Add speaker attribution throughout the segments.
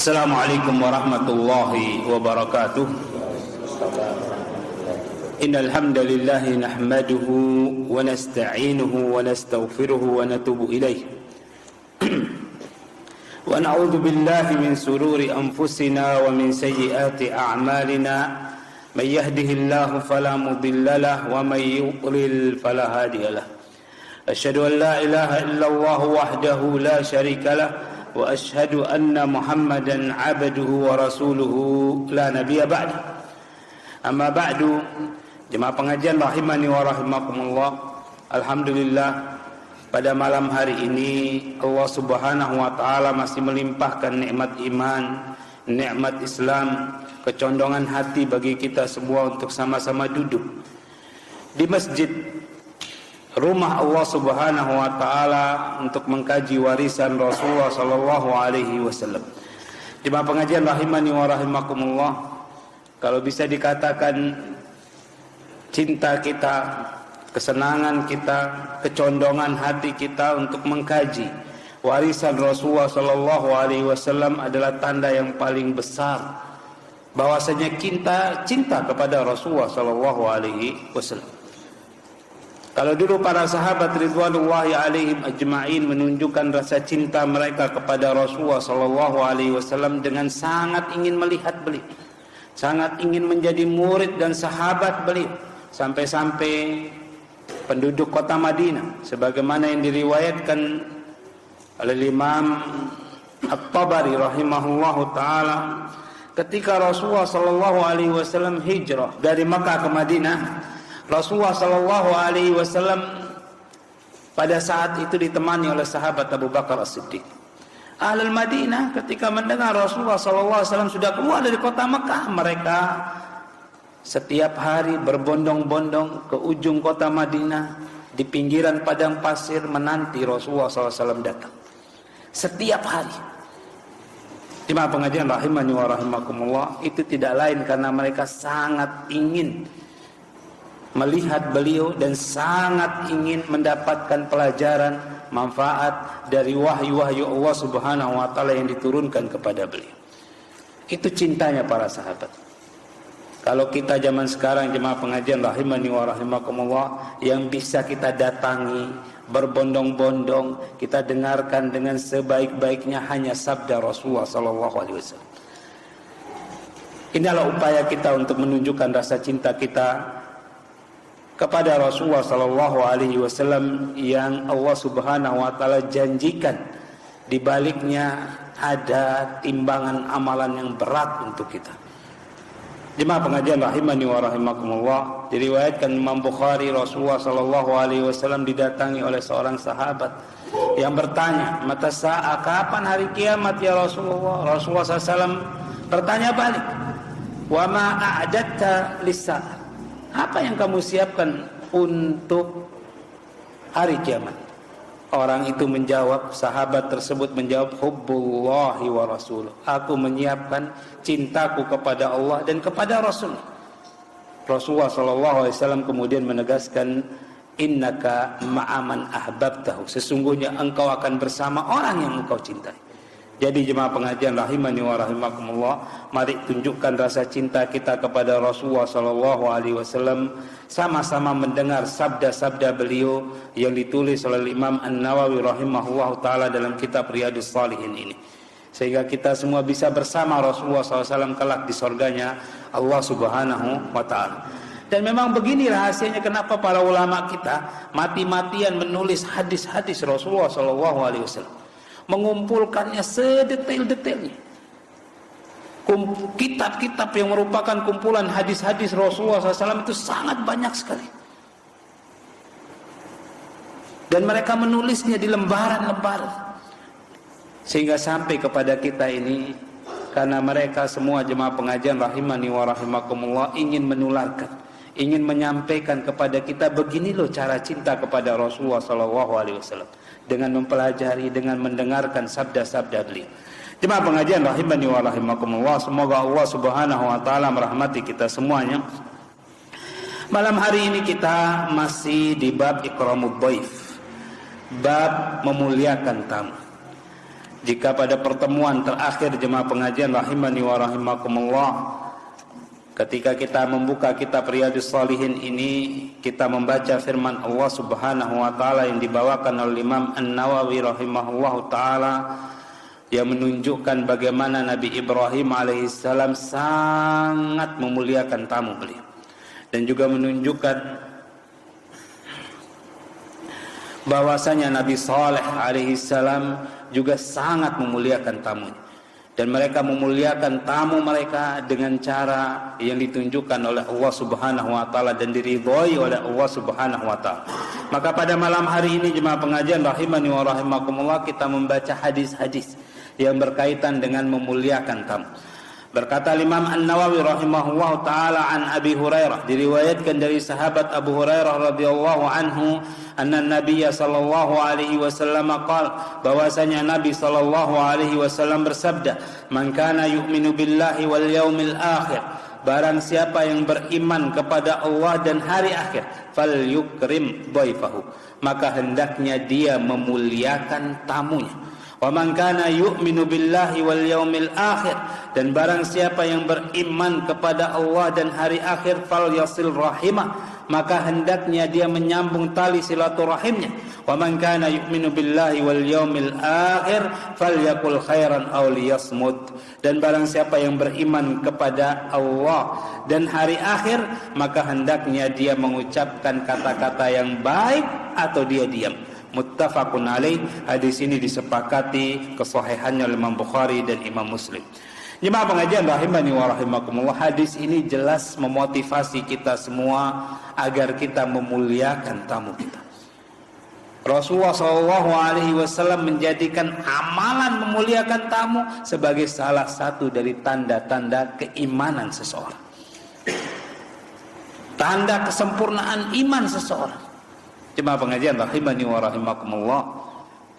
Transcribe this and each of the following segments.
Speaker 1: Assalamualaikum warahmatullahi wabarakatuh. Innal hamdalillah nahmaduhu wa nasta'inuhu wa nastaghfiruhu wa natubu ilaih. Wa na'udzu billahi min sururi anfusina wa min sayyiati a'malina. Man yahdihillahu fala mudilla lahu wa man yudlil fala hadiya lahu. Asyhadu an la ilaha illallah wahdahu la syarika lahu wa asyhadu anna Muhammadan 'abduhu wa rasuluhu la nabiyya ba'da. Amma ba'du, jemaah pengajian rahimani wa rahimakumullah. Alhamdulillah, pada malam hari ini Allah Subhanahu wa taala masih melimpahkan nikmat iman, nikmat Islam, kecondongan hati bagi kita semua untuk sama-sama duduk di masjid rumah Allah Subhanahu wa taala untuk mengkaji warisan Rasulullah sallallahu alaihi wasallam. Jemaah pengajian rahimani wa rahimakumullah, kalau bisa dikatakan cinta kita, kesenangan kita, kecondongan hati kita untuk mengkaji warisan Rasulullah sallallahu alaihi wasallam adalah tanda yang paling besar bahwasanya kita cinta kepada Rasulullah sallallahu alaihi wasallam. Kalau dulu para sahabat ridwanullahi alaihim ajma'in menunjukkan rasa cinta mereka kepada Rasulullah sallallahu alaihi wasallam dengan sangat ingin melihat beliau, sangat ingin menjadi murid dan sahabat beliau, sampai-sampai penduduk kota Madinah sebagaimana yang diriwayatkan oleh Imam At-Tabari rahimahullahu taala, ketika Rasulullah sallallahu alaihi wasallam hijrah dari Makkah ke Madinah, Rasulullah sallallahu alaihi wasallam pada saat itu ditemani oleh sahabat Abu Bakar As-Siddiq. Ahlul Madinah ketika mendengar Rasulullah sallallahu alaihi wasallam sudah keluar dari kota Makkah, mereka setiap hari berbondong-bondong ke ujung kota Madinah, di pinggiran padang pasir menanti Rasulullah sallallahu alaihi wasallam datang. Setiap hari. Jemaah pengajian rahimani wa rahimakumullah, itu tidak lain karena mereka sangat ingin melihat beliau dan sangat ingin mendapatkan pelajaran, manfaat dari wahyu-wahyu Allah Subhanahu wa taala yang diturunkan kepada beliau. Itu cintanya para sahabat. Kalau kita zaman sekarang jemaah pengajian rahimani wa rahimakumullah, yang bisa kita datangi berbondong-bondong, kita dengarkan dengan sebaik-baiknya hanya sabda Rasulullah sallallahu alaihi wasallam. Inilah upaya kita untuk menunjukkan rasa cinta kita kepada Rasulullah sallallahu alaihi wasallam yang Allah Subhanahu wa taala janjikan di baliknya ada timbangan amalan yang berat untuk kita. Jemaah pengajian rahimani wa rahimakumullah, diriwayatkan Imam Bukhari, Rasulullah sallallahu alaihi wasallam didatangi oleh seorang sahabat yang bertanya, "Mata sa'a, kapan hari kiamat ya Rasulullah?" Rasulullah sallallahu alaihi wasallam bertanya balik, "Wa ma a'adatta lis-sa'a?" Apa yang kamu siapkan untuk hari kiamat? Orang itu menjawab, sahabat tersebut menjawab, hubbullahi wa rasuluh. Aku menyiapkan cintaku kepada Allah dan kepada Rasul. Rasulullah SAW kemudian menegaskan, innaka ma'aman ahbabtahu. Sesungguhnya engkau akan bersama orang yang engkau cintai. Jadi jemaah pengajian rahimani wa rahimakumullah, mari tunjukkan rasa cinta kita kepada Rasulullah sallallahu alaihi wasallam, sama-sama mendengar sabda-sabda beliau yang ditulis oleh Imam An-Nawawi rahimahullahu taala dalam kitab Riyadhus Shalihin ini, sehingga kita semua bisa bersama Rasulullah SAW kelak di surganya Allah Subhanahu wa taala. Dan memang begini rahasianya kenapa para ulama kita mati-matian menulis hadis-hadis Rasulullah sallallahu alaihi wasallam, mengumpulkannya sedetail-detailnya. Kitab-kitab yang merupakan kumpulan hadis-hadis Rasulullah SAW itu sangat banyak sekali. Dan mereka menulisnya di lembaran-lembaran, sehingga sampai kepada kita ini, karena mereka semua jemaah pengajian rahimani wa rahimakumullah ingin menularkan, ingin menyampaikan kepada kita, begini loh cara cinta kepada Rasulullah SAW, dengan mempelajari, dengan mendengarkan sabda-sabda beliau. Jemaah pengajian rahimani wa rahimakumullah, semoga Allah Subhanahu wa taala merahmati kita semuanya. Malam hari ini kita masih di bab ikramud dhaif, bab memuliakan tamu. Jika pada pertemuan terakhir jemaah pengajian rahimani wa rahimakumullah, ketika kita membuka kitab Riyadhus Shalihin ini, kita membaca firman Allah Subhanahu wa taala yang dibawakan oleh Imam An-Nawawi rahimahullahu taala, yang menunjukkan bagaimana Nabi Ibrahim alaihissalam sangat memuliakan tamu beliau, dan juga menunjukkan bahwasanya Nabi Saleh alaihissalam juga sangat memuliakan tamunya, dan mereka memuliakan tamu mereka dengan cara yang ditunjukkan oleh Allah Subhanahu wa taala dan diridhoi oleh Allah Subhanahu wa taala. Maka pada malam hari ini jemaah pengajian rahimani wa rahimakumullah, kita membaca hadis-hadis yang berkaitan dengan memuliakan tamu. Berkata Imam An-Nawawi rahimahullah taala an Abi Hurairah, diriwayatkan dari sahabat Abu Hurairah radhiyallahu anhu, anna Nabiy sallallahu alaihi wasallam qala, bahwasanya Nabi sallallahu alaihi wasallam bersabda, man kana yu'minu billahi wal yaumil akhir, barang siapa yang beriman kepada Allah dan hari akhir, falyukrim dhaifahu, maka hendaknya dia memuliakan tamunya. Wa man kana yu'minu billahi wal yaumil akhir, dan barang siapa yang beriman kepada Allah dan hari akhir, falyasil rahimah, maka hendaknya dia menyambung tali silaturahimnya. Wa man kana yu'minu billahi wal yaumil akhir falyakul khairan aw liyasmut, dan barang siapa yang beriman kepada Allah dan hari akhir, maka hendaknya dia mengucapkan kata-kata yang baik atau dia diam. Muttafaqun alaih. Hadis ini disepakati kesahihannya oleh Imam Bukhari dan Imam Muslim. Jemaah pengajian rahimani wa rahimakumullah, hadis ini jelas memotivasi kita semua agar kita memuliakan tamu kita. Rasulullah SAW menjadikan amalan memuliakan tamu sebagai salah satu dari tanda-tanda keimanan seseorang, tanda kesempurnaan iman seseorang. Jemaah pengajian rahimani wa rahimakumullah,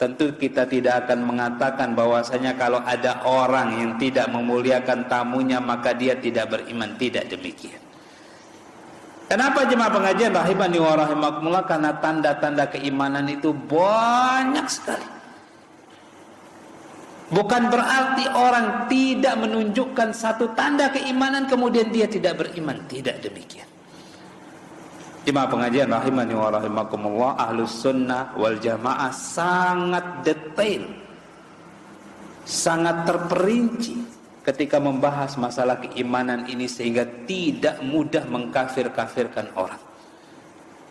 Speaker 1: tentu kita tidak akan mengatakan bahwasanya kalau ada orang yang tidak memuliakan tamunya maka dia tidak beriman. Tidak demikian. Kenapa jemaah pengajian rahimani wa rahimakumullah? Karena tanda-tanda keimanan itu banyak sekali. Bukan berarti orang tidak menunjukkan satu tanda keimanan kemudian dia tidak beriman. Tidak demikian. Jemaah pengajian rahimani wa rahimakumullah, Ahlus Sunnah wal Jamaah sangat detail, sangat terperinci ketika membahas masalah keimanan ini, sehingga tidak mudah mengkafir-kafirkan orang.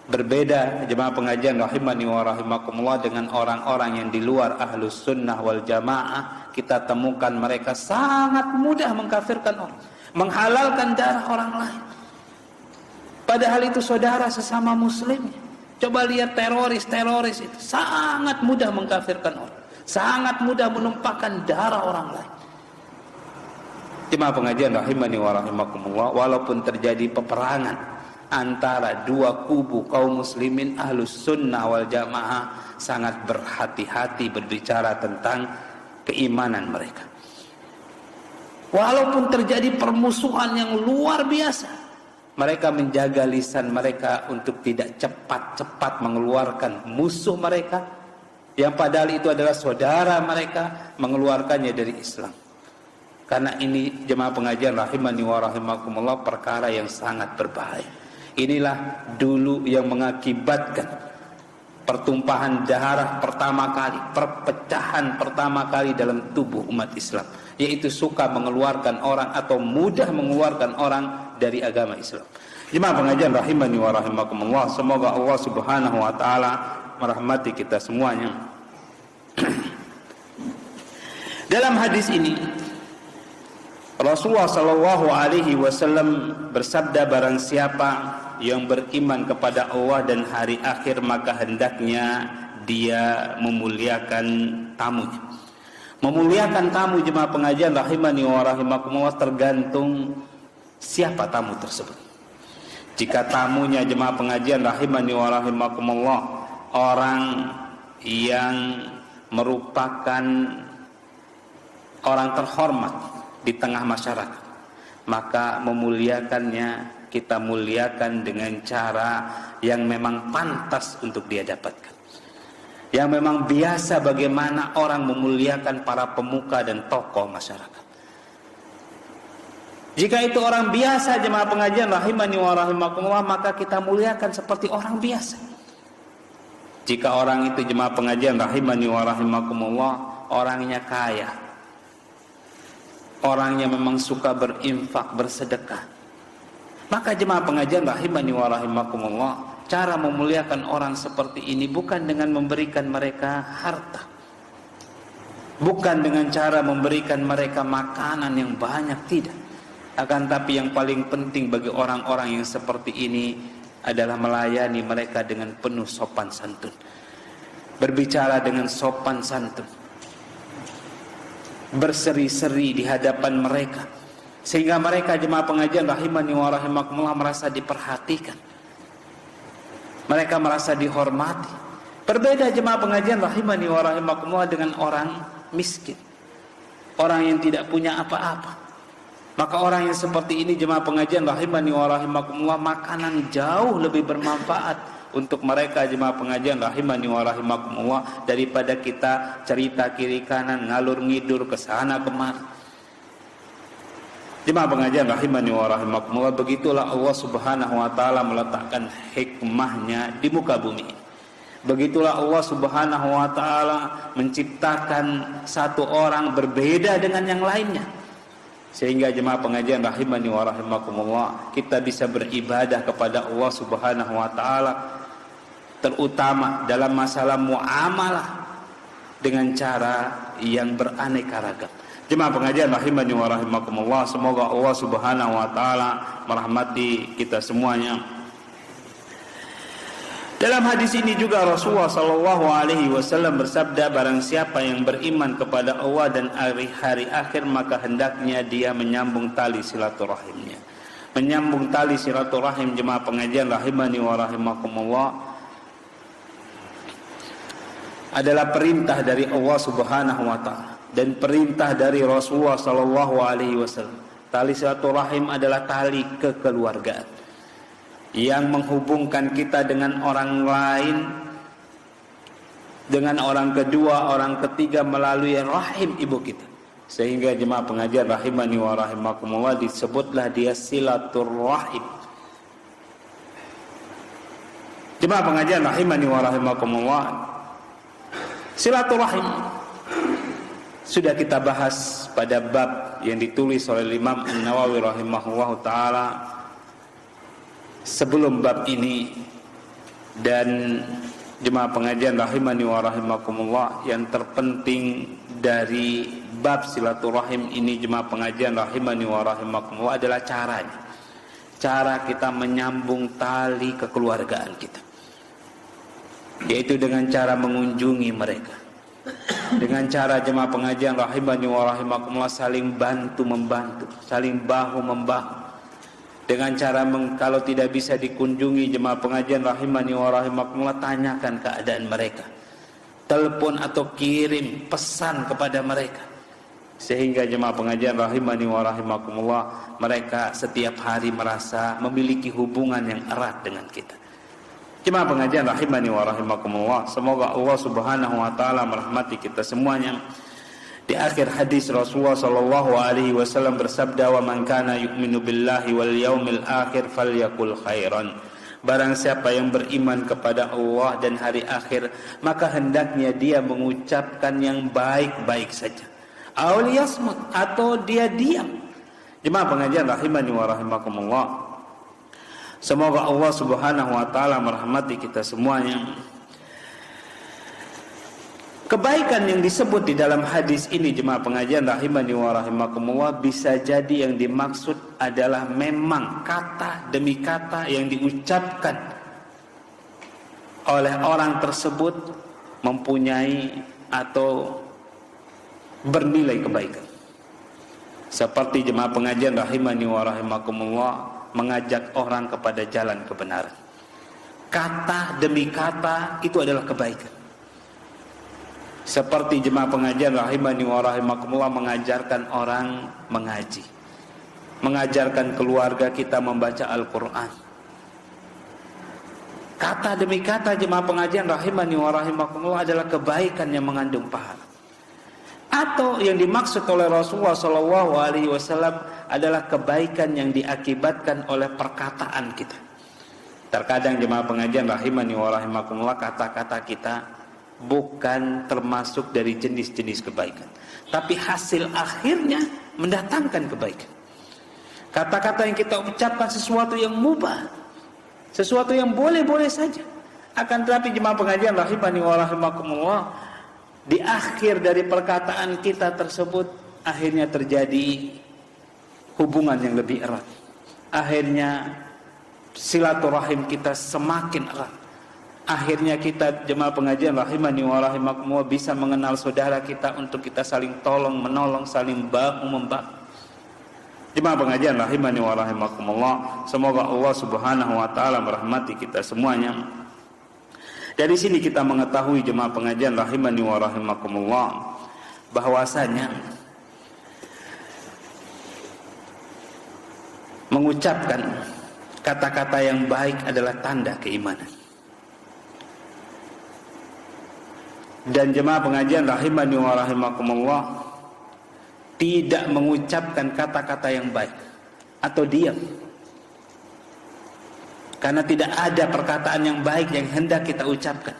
Speaker 1: Berbeda jemaah pengajian rahimani wa rahimakumullah dengan orang-orang yang di luar Ahlus Sunnah wal Jamaah, kita temukan mereka sangat mudah mengkafirkan orang, menghalalkan darah orang lain. Padahal itu saudara sesama muslim. Coba lihat teroris itu sangat mudah mengkafirkan orang, sangat mudah menumpahkan darah orang lain. Jemaah pengajian rahimani wa rahimakumullah, walaupun terjadi peperangan antara dua kubu kaum muslimin, Ahlus Sunnah wal Jamaah sangat berhati-hati berbicara tentang keimanan mereka. Walaupun terjadi permusuhan yang luar biasa, mereka menjaga lisan mereka untuk tidak cepat-cepat mengeluarkan musuh mereka, yang padahal itu adalah saudara mereka, mengeluarkannya dari Islam. Karena ini jemaah pengajian rahimani wa rahimakumullah perkara yang sangat berbahaya. Inilah dulu yang mengakibatkan pertumpahan darah pertama kali, perpecahan pertama kali dalam tubuh umat Islam, yaitu suka mengeluarkan orang atau mudah mengeluarkan orang dari agama Islam. Jemaah pengajian rahimani wa rahimakumullah, semoga Allah Subhanahu wa taala merahmati kita semuanya. Dalam hadis ini Rasulullah sallallahu alaihi wasallam bersabda, barang siapa yang beriman kepada Allah dan hari akhir maka hendaknya dia memuliakan tamunya. Memuliakan tamu jemaah pengajian rahimani wa rahimakumullah tergantung siapa tamu tersebut. Jika tamunya jemaah pengajian rahimani wa rahimakumullah orang yang merupakan orang terhormat di tengah masyarakat, maka memuliakannya kita muliakan dengan cara yang memang pantas untuk dia dapatkan. yang memang biasa bagaimana orang memuliakan para pemuka dan tokoh masyarakat. Jika itu orang biasa jemaah pengajian rahimani wa rahimakumullah, maka kita muliakan seperti orang biasa. Jika orang itu jemaah pengajian rahimani wa rahimakumullah orangnya kaya, orangnya memang suka berinfak, bersedekah, maka jemaah pengajian rahimani wa rahimakumullah, cara memuliakan orang seperti ini bukan dengan memberikan mereka harta, bukan dengan cara memberikan mereka makanan yang banyak, tidak. Akan tapi yang paling penting bagi orang-orang yang seperti ini adalah melayani mereka dengan penuh sopan santun, berbicara dengan sopan santun, berseri-seri di hadapan mereka, sehingga mereka jemaah pengajian rahimani wa rahimakumullah merasa diperhatikan, mereka merasa dihormati. Berbeda jemaah pengajian rahimani wa rahimakumullah dengan orang miskin, orang yang tidak punya apa-apa. Maka orang yang seperti ini jemaah pengajian rahimani wa rahimakumullah, makanan jauh lebih bermanfaat untuk mereka jemaah pengajian rahimani wa rahimakumullah daripada kita cerita kiri kanan, ngalur ngidur ke sana kemari. Jemaah pengajian rahimani wa rahimakumullah, begitulah Allah Subhanahu wa taala meletakkan hikmahnya di muka bumi. Begitulah Allah Subhanahu wa taala menciptakan satu orang berbeda dengan yang lainnya, sehingga jemaah pengajian rahimani wa rahimakumullah, kita bisa beribadah kepada Allah Subhanahu wa taala, terutama dalam masalah muamalah, dengan cara yang beraneka ragam. Jemaah pengajian rahimani wa rahimakumullah, semoga Allah Subhanahu wa taala merahmati kita semuanya. Dalam hadis ini juga Rasulullah sallallahu alaihi wasallam bersabda, barang siapa yang beriman kepada Allah dan hari akhir, maka hendaknya dia menyambung tali silaturahimnya. Menyambung tali silaturahim jemaah pengajian rahimani wa rahimakumullah adalah perintah dari Allah Subhanahu wa taala dan perintah dari Rasulullah sallallahu alaihi wasallam. Tali silaturahim adalah tali kekeluargaan yang menghubungkan kita dengan orang lain, dengan orang kedua, orang ketiga melalui rahim ibu kita. Sehingga jemaah pengajian rahimani wa rahimakumullah disebutlah dia silaturrahim. Jemaah pengajian rahimani wa rahimakumullah, silaturahim sudah kita bahas pada bab yang ditulis oleh Imam An-Nawawi rahimahullahu taala sebelum bab ini. Dan jemaah pengajian rahimani wa rahimakumullah, yang terpenting dari bab silaturahim ini jemaah pengajian rahimani wa rahimakumullah adalah caranya, cara kita menyambung tali kekeluargaan kita, yaitu dengan cara mengunjungi mereka, dengan cara jemaah pengajian rahimani wa rahimakumullah saling bantu membantu, saling bahu membahu. Dengan cara kalau tidak bisa dikunjungi jemaah pengajian rahimani wa rahimakumullah, tanyakan keadaan mereka, telepon atau kirim pesan kepada mereka, sehingga jemaah pengajian rahimani wa rahimakumullah mereka setiap hari merasa memiliki hubungan yang erat dengan kita. Jemaah pengajian rahimani wa rahimakumullah, semoga Allah Subhanahu wa taala merahmati kita semuanya. Di akhir hadis Rasulullah sallallahu alaihi wasallam bersabda, "Wa man kana yu'minu billahi wal yaumil akhir falyakul khairan." Barang siapa yang beriman kepada Allah dan hari akhir, maka hendaknya dia mengucapkan yang baik-baik saja. Aw liyasmut, atau dia diam. Jemaah pengajian rahimani wa rahimakumullah, semoga Allah Subhanahu wa taala merahmati kita semuanya. Kebaikan yang disebut di dalam hadis ini jemaah pengajian rahimani wa rahimakumullah, bisa jadi yang dimaksud adalah memang kata demi kata yang diucapkan oleh orang tersebut mempunyai atau bernilai kebaikan. Seperti jemaah pengajian rahimani wa rahimakumullah mengajak orang kepada jalan kebenaran. Kata demi kata itu adalah kebaikan. Seperti jemaah pengajian rahimani wa rahimakumullah mengajarkan orang mengaji, mengajarkan keluarga kita membaca Al-Quran. Kata demi kata jemaah pengajian rahimani wa rahimakumullah adalah kebaikan yang mengandung pahala. Atau yang dimaksud oleh Rasulullah SAW adalah kebaikan yang diakibatkan oleh perkataan kita. Terkadang jemaah pengajian rahimani wa rahimakumullah, kata-kata kita bukan termasuk dari jenis-jenis kebaikan, tapi hasil akhirnya mendatangkan kebaikan. Kata-kata yang kita ucapkan sesuatu yang mubah, sesuatu yang boleh-boleh saja. Akan tetapi jemaah pengajian rahimani wa rahimakumullah, di akhir dari perkataan kita tersebut akhirnya terjadi hubungan yang lebih erat. Akhirnya silaturahim kita semakin erat. Akhirnya kita jemaah pengajian rahimani wa rahimakumullah bisa mengenal saudara kita untuk kita saling tolong menolong, saling bahu membahu. Jemaah pengajian rahimani wa rahimakumullah, semoga Allah Subhanahu wa taala merahmati kita semuanya. Dari sini kita mengetahui jemaah pengajian rahimani wa rahimakumullah bahwasanya mengucapkan kata-kata yang baik adalah tanda keimanan. Dan jemaah pengajian rahimani wa rahimakumullah tidak mengucapkan kata-kata yang baik atau diam, karena tidak ada perkataan yang baik yang hendak kita ucapkan,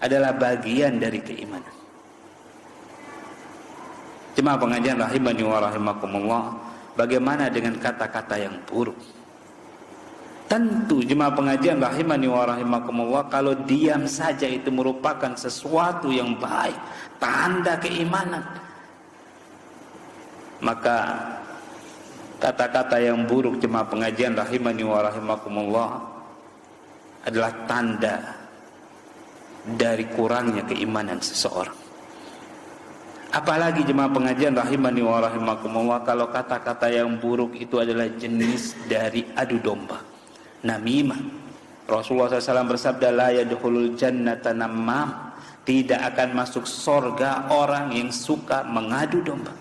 Speaker 1: adalah bagian dari keimanan. Jemaah pengajian rahimani wa rahimakumullah, bagaimana dengan kata-kata yang buruk? Tentu jemaah pengajian rahimani wa rahimakumullah, kalau diam saja itu merupakan sesuatu yang baik, tanda keimanan. Maka kata-kata yang buruk jemaah pengajian rahimani wa rahimakumullah adalah tanda dari kurangnya keimanan seseorang. Apalagi jemaah pengajian rahimani wa rahimakumullah, kalau kata-kata yang buruk itu adalah jenis dari adu domba, namimah. Rasulullah SAW bersabda, la yadkhulul jannata namam, tidak akan masuk surga orang yang suka mengadu domba.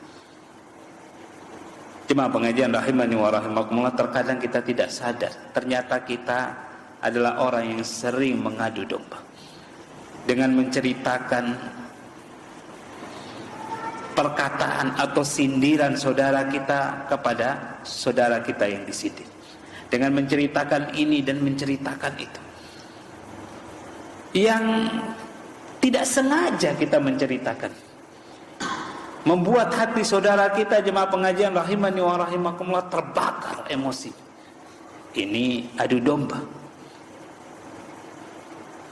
Speaker 1: Jemaah pengajian rahimani wa rahimakumullah, terkadang kita tidak sadar ternyata kita adalah orang yang sering mengadu domba dengan menceritakan perkataan atau sindiran saudara kita kepada saudara kita yang disindir, dengan menceritakan ini dan menceritakan itu yang tidak sengaja kita menceritakan, membuat hati saudara kita jemaah pengajian rahimani wa rahimakumullah terbakar emosi. Ini adu domba.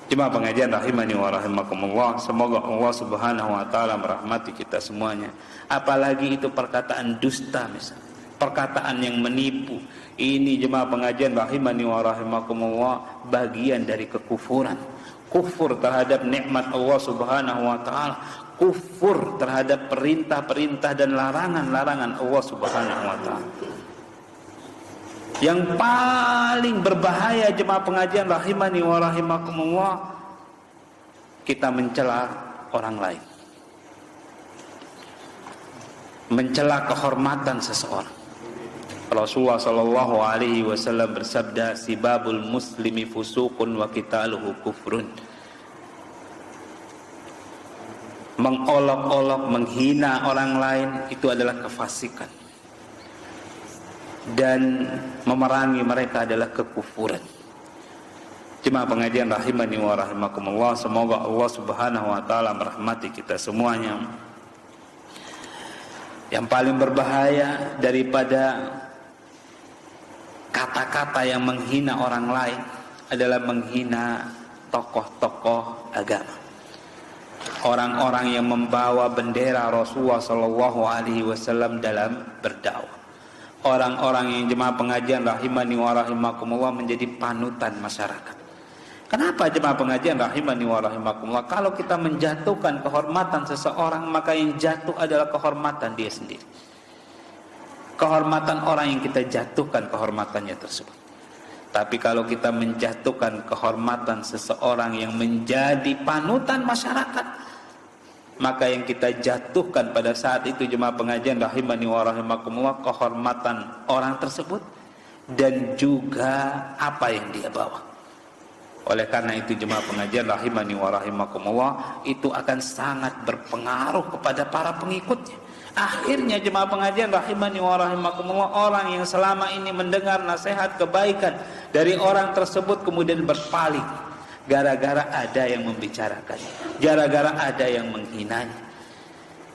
Speaker 1: Jemaah pengajian rahimani wa rahimakumullah, semoga Allah Subhanahu wa taala merahmati kita semuanya. Apalagi itu perkataan dusta misalnya, perkataan yang menipu. Ini jemaah pengajian rahimani wa rahimakumullah bagian dari kekufuran. Kufur terhadap nikmat Allah Subhanahu wa taala, kufur terhadap perintah-perintah dan larangan-larangan Allah Subhanahu wa taala. Yang paling berbahaya jemaah pengajian rahimani wa rahimakumullah, kita mencela orang lain, mencela kehormatan seseorang. Rasulullah sallallahu alaihi wasallam bersabda, sibabul muslimi fusuqun wa qitaluhu kufrun. Mengolok-olok, menghina orang lain itu adalah kefasikan, dan memerangi mereka adalah kekufuran. Jemaah pengajian rahimani wa rahimakumullah, semoga Allah Subhanahu wa taala merahmati kita semuanya. Yang paling berbahaya daripada kata-kata yang menghina orang lain adalah menghina tokoh-tokoh agama, orang-orang yang membawa bendera Rasulullah sallallahu alaihi wasallam dalam berdakwah, orang-orang yang jemaah pengajian rahimani wa rahimakumullah menjadi panutan masyarakat. Kenapa jemaah pengajian rahimani wa rahimakumullah? Kalau kita menjatuhkan kehormatan seseorang, maka yang jatuh adalah kehormatan dia sendiri, kehormatan orang yang kita jatuhkan kehormatannya tersebut. Tapi kalau kita menjatuhkan kehormatan seseorang yang menjadi panutan masyarakat, maka yang kita jatuhkan pada saat itu jemaah pengajian rahimani wa rahimakumullah kehormatan orang tersebut dan juga apa yang dia bawa. Oleh karena itu jemaah pengajian rahimani wa rahimakumullah, itu akan sangat berpengaruh kepada para pengikutnya. Akhirnya jemaah pengajian rahimani wa rahimakumullah, orang yang selama ini mendengar nasihat kebaikan dari orang tersebut kemudian berpaling gara-gara ada yang membicarakan, gara-gara ada yang menghinanya.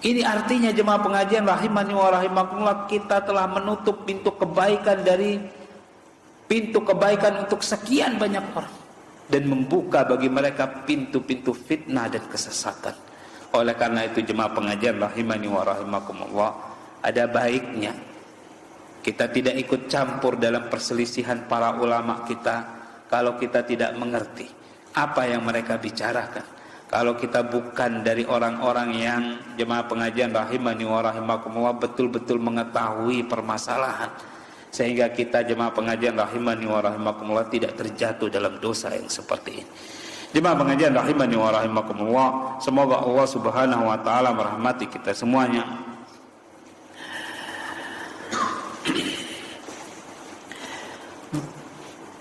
Speaker 1: Ini artinya jemaah pengajian rahimani wa rahimakumullah, kita telah menutup pintu kebaikan dari pintu kebaikan untuk sekian banyak orang dan membuka bagi mereka pintu-pintu fitnah dan kesesatan. Oleh karena itu jemaah pengajian rahimani wa rahimakumullah, ada baiknya kita tidak ikut campur dalam perselisihan para ulama kita kalau kita tidak mengerti apa yang mereka bicarakan. Kalau kita bukan dari orang-orang yang jemaah pengajian rahimani wa rahimakumullah betul-betul mengetahui permasalahan, sehingga kita jemaah pengajian rahimani wa rahimakumullah tidak terjatuh dalam dosa yang seperti ini. Jemaah pengajian rahimani wa rahimakumullah, semoga Allah Subhanahu wa taala merahmati kita semuanya.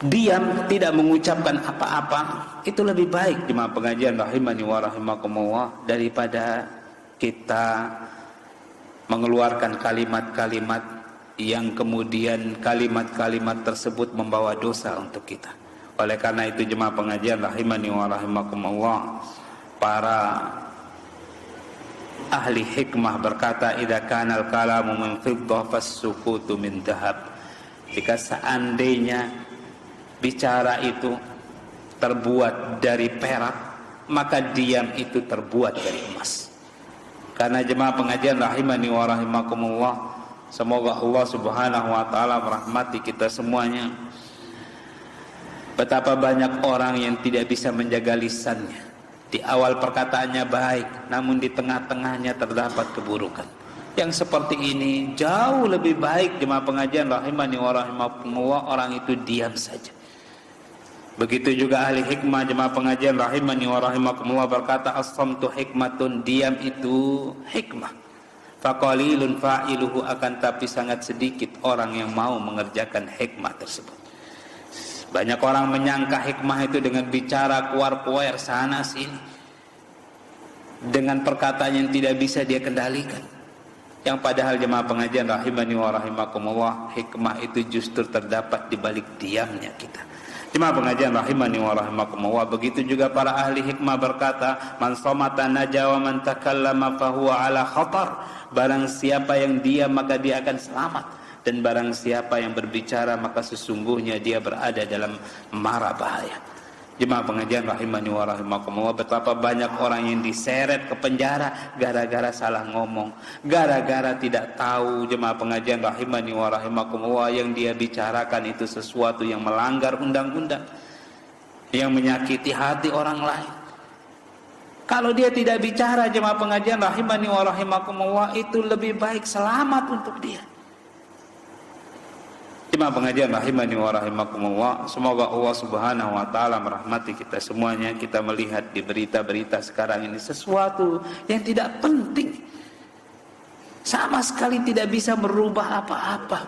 Speaker 1: Diam, tidak mengucapkan apa-apa, itu lebih baik jemaah pengajian rahimani wa rahimakumullah daripada kita mengeluarkan kalimat-kalimat yang kemudian kalimat-kalimat tersebut membawa dosa untuk kita. Oleh karena itu jemaah pengajian rahimani wa rahimakumullah, para ahli hikmah berkata, idza kana al-kalamu min fiddah fas-sukutu min dhahab. Jika seandainya bicara itu terbuat dari perak, maka diam itu terbuat dari emas. Karena jemaah pengajian rahimani wa rahimakumullah, semoga Allah Subhanahu wa taala merahmati kita semuanya. Betapa banyak orang yang tidak bisa menjaga lisannya. Di awal perkataannya baik, namun di tengah-tengahnya terdapat keburukan. Yang seperti ini jauh lebih baik jemaah pengajian rahimani wa rahimakumullah, orang itu diam saja. Begitu juga ahli hikmah jemaah pengajian rahimani wa rahimakumullah berkata, as-samtu hikmatun, diam itu hikmah. Faqalilun fa'iluhu, akan tapi sangat sedikit orang yang mau mengerjakan hikmah tersebut. Banyak orang menyangka hikmah itu dengan bicara kuar-kuar sana sini, dengan perkataan yang tidak bisa dia kendalikan. Yang padahal jemaah pengajian rahimani wa rahimakumullah, hikmah itu justru terdapat di balik diamnya kita. Jemaah pengajian rahimani wa rahimakumullah, begitu juga para ahli hikmah berkata, man somata naja wa man takallama fahuwa ala khatar. Barang siapa yang diam maka dia akan selamat, dan barang siapa yang berbicara maka sesungguhnya dia berada dalam mara bahaya. Jemaah pengajian rahimani wa rahimakumullah, betapa banyak orang yang diseret ke penjara gara-gara salah ngomong, gara-gara tidak tahu jemaah pengajian rahimani wa rahimakumullah yang dia bicarakan itu sesuatu yang melanggar undang-undang, yang menyakiti hati orang lain. Kalau dia tidak bicara jemaah pengajian rahimani wa rahimakumullah, itu lebih baik selamat untuk dia. Jemaah pengajian rahimani wa rahimakumullah, semoga Allah Subhanahu wa taala merahmati kita semuanya. Kita melihat di berita-berita sekarang ini sesuatu yang tidak penting, sama sekali tidak bisa merubah apa-apa.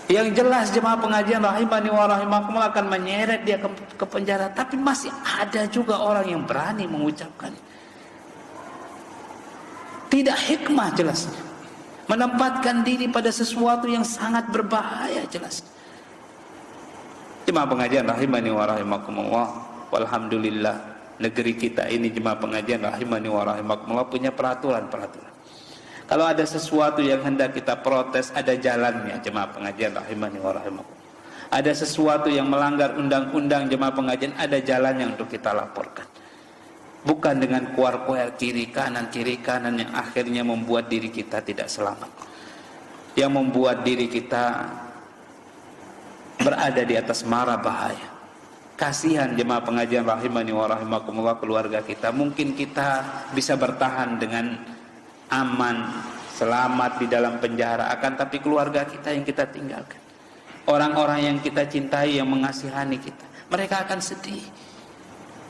Speaker 1: Yang jelas jemaah pengajian rahimani wa rahimakumullah akan menyeret dia ke penjara, tapi masih ada juga orang yang berani mengucapkan. Tidak hikmah jelasnya, menempatkan diri pada sesuatu yang sangat berbahaya jelas. Jemaah pengajian rahimani wa rahimakumullah, walhamdulillah negeri kita ini jemaah pengajian rahimani wa rahimakumullah punya peraturan-peraturan. Kalau ada sesuatu yang hendak kita protes, ada jalannya jemaah pengajian rahimani wa rahimakumullah. Ada sesuatu yang melanggar undang-undang jemaah pengajian, ada jalannya untuk kita laporkan. Bukan dengan kuar-kuar kiri kanan yang akhirnya membuat diri kita tidak selamat, yang membuat diri kita berada di atas mara bahaya. Kasihan jemaah pengajian rahimani wa rahimakumullah, keluarga kita. Mungkin kita bisa bertahan dengan aman, selamat di dalam penjara, akan tapi keluarga kita yang kita tinggalkan, orang-orang yang kita cintai, yang mengasihani kita, mereka akan sedih.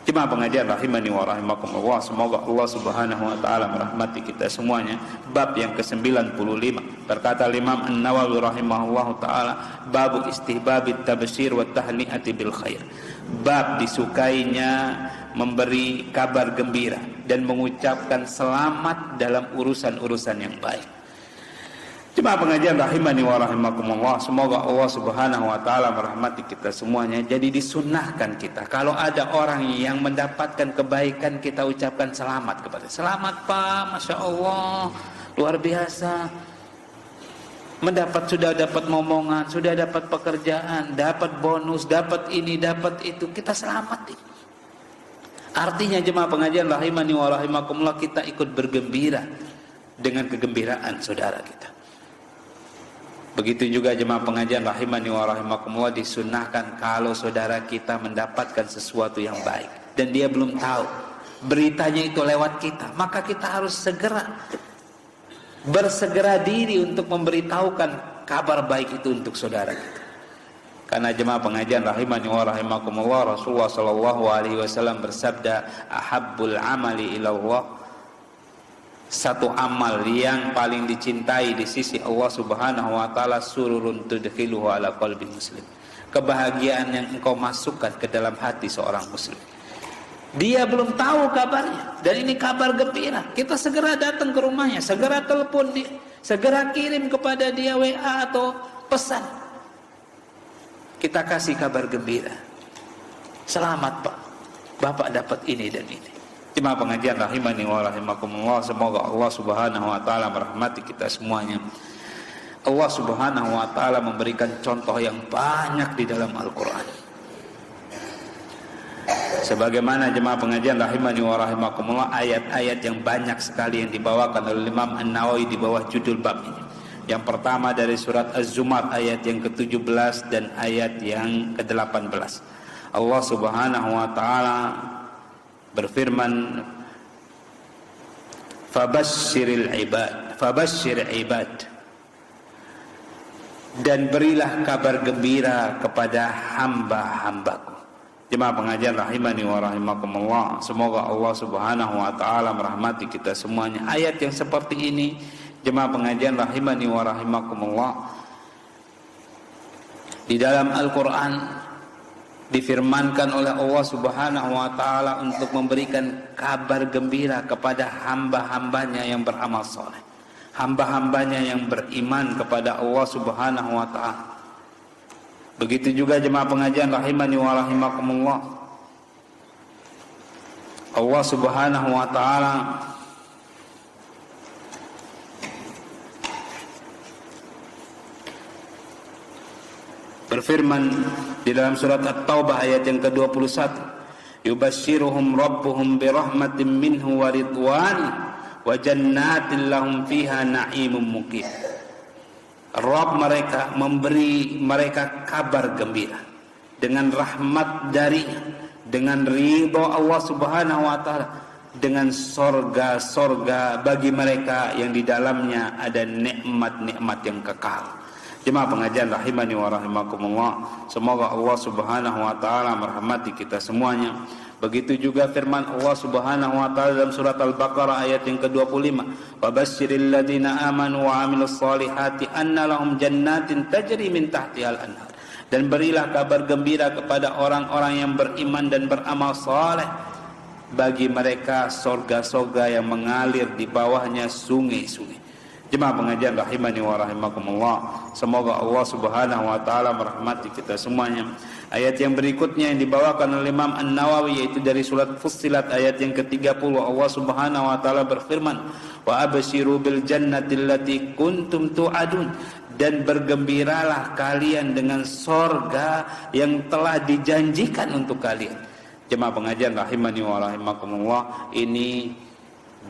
Speaker 1: Jemaah pengajian rahimani wa rahimakumullah, semoga Allah Subhanahu wa taala merahmati kita semuanya. Bab yang ke-95, Berkata Imam An-Nawawi rahimahullahu taala, babu istihbabit tabsyir wa tahni'ati bil khair. Bab disukainya memberi kabar gembira dan mengucapkan selamat dalam urusan-urusan yang baik. Jemaah pengajian rahimani wa rahimakumullah, semoga Allah Subhanahu wa taala merahmati kita semuanya. Jadi disunnahkan kita kalau ada orang yang mendapatkan kebaikan, kita ucapkan selamat kepada. Selamat Pak, Masya Allah, luar biasa. Sudah dapat momongan, sudah dapat pekerjaan, dapat bonus, dapat ini, dapat itu, kita selamat. Artinya jemaah pengajian rahimani wa rahimakumullah, kita ikut bergembira dengan kegembiraan saudara kita. Begitu juga jemaah pengajian rahimani wa rahimakumullah, disunnahkan kalau saudara kita mendapatkan sesuatu yang baik dan dia belum tahu, beritanya itu lewat kita, maka kita harus bersegera diri untuk memberitahukan kabar baik itu untuk saudara kita. Karena jemaah pengajian rahimani wa rahimakumullah, Rasulullah sallallahu alaihi wasallam bersabda, ahabbul amali ilallah, satu amal yang paling dicintai di sisi Allah Subhanahu wa taala, sururun tudkhiluhu ala qalbi muslim. Kebahagiaan yang engkau masukkan ke dalam hati seorang muslim. Dia belum tahu kabarnya dan ini kabar gembira. Kita segera datang ke rumahnya, segera telepon dia, segera kirim kepada dia WA atau pesan. Kita kasih kabar gembira. Selamat Pak, Bapak dapat ini dan ini. Jemaah pengajian rahimani wa rahimakumullah, semoga Allah Subhanahu wa taala merahmati kita semuanya. Allah Subhanahu wa taala memberikan contoh yang banyak di dalam Al-Qur'an. Sebagaimana jemaah pengajian rahimani wa rahimakumullah, ayat-ayat yang banyak sekali yang dibawakan oleh Imam An-Nawawi di bawah judul bab ini. Yang pertama dari surat Az-Zumar ayat yang ke-17 dan ayat yang ke-18. Allah Subhanahu wa taala berfirman, fabashshir ibad, dan berilah kabar gembira kepada hamba-hambaku. Jemaah pengajian rahimani wa rahimakumullah, semoga Allah Subhanahu wa taala merahmati kita semuanya. Ayat yang seperti ini jemaah pengajian rahimani wa rahimakumullah, di dalam Al-Qur'an difirmankan oleh Allah Subhanahu wa taala untuk memberikan kabar gembira kepada hamba-hambanya yang beramal soleh, hamba-hambanya yang beriman kepada Allah Subhanahu wa taala. Begitu juga jemaah pengajian rahimani wa rahimakumullah, Allah Subhanahu wa taala berfirman di dalam surat At-Taubah ayat yang ke-21, yubasyshiruhum rabbuhum birahmatin minhu wa ridwan wa jannatin lahum fiha na'imun muqim. Rabb mereka memberi mereka kabar gembira dengan rahmat darinya, dengan ridho Allah Subhanahu wa taala, dengan sorga-sorga bagi mereka yang di dalamnya ada nikmat-nikmat yang kekal. Jemaah pengajian rahimani wa rahimakumullah, semoga Allah Subhanahu wa taala merahmati kita semuanya. Begitu juga firman Allah Subhanahu wa taala dalam surat Al-Baqarah ayat yang ke-25, wabasyiril ladzina amanu wa amilus solihati anna lahum jannatin tajri min tahtihal anhar. Dan berilah kabar gembira kepada orang-orang yang beriman dan beramal saleh, bagi mereka surga-surga yang mengalir di bawahnya sungai-sungai. Jemaah pengajian rahimani wa rahimakumullah, semoga Allah Subhanahu wa taala merahmati kita semuanya. Ayat yang berikutnya yang dibawakan oleh Imam An-Nawawi yaitu dari surat Fussilat ayat yang ke-30, Allah Subhanahu wa taala berfirman, wa absyiru bil jannati allati kuntum tu'adun, dan bergembiralah kalian dengan sorga yang telah dijanjikan untuk kalian. Jemaah pengajian rahimani wa rahimakumullah, ini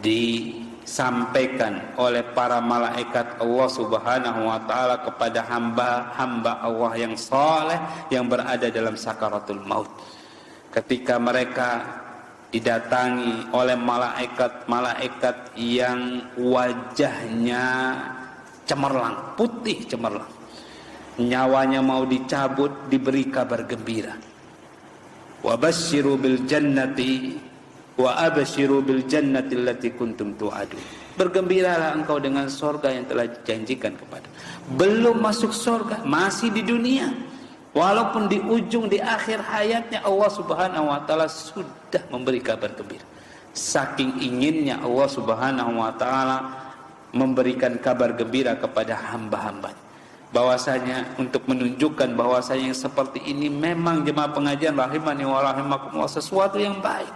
Speaker 1: disampaikan oleh para malaikat Allah Subhanahu wa taala kepada hamba-hamba Allah yang saleh yang berada dalam sakaratul maut. Ketika mereka didatangi oleh malaikat-malaikat yang wajahnya cemerlang, putih cemerlang, nyawanya mau dicabut, diberi kabar gembira. Wa basyiru bil jannati wa abshiru bil jannati allati kuntum tu'adun. Bergembiralah engkau dengan surga yang telah dijanjikan kepada. Belum masuk surga, masih di dunia. Walaupun di ujung, di akhir hayatnya, Allah Subhanahu wa ta'ala sudah memberi kabar gembira. Saking inginnya Allah Subhanahu wa ta'ala memberikan kabar gembira kepada hamba-hamba, bahwasanya untuk menunjukkan bahwasanya yang seperti ini memang jemaah pengajian rahimani wa rahimakumullah sesuatu yang baik.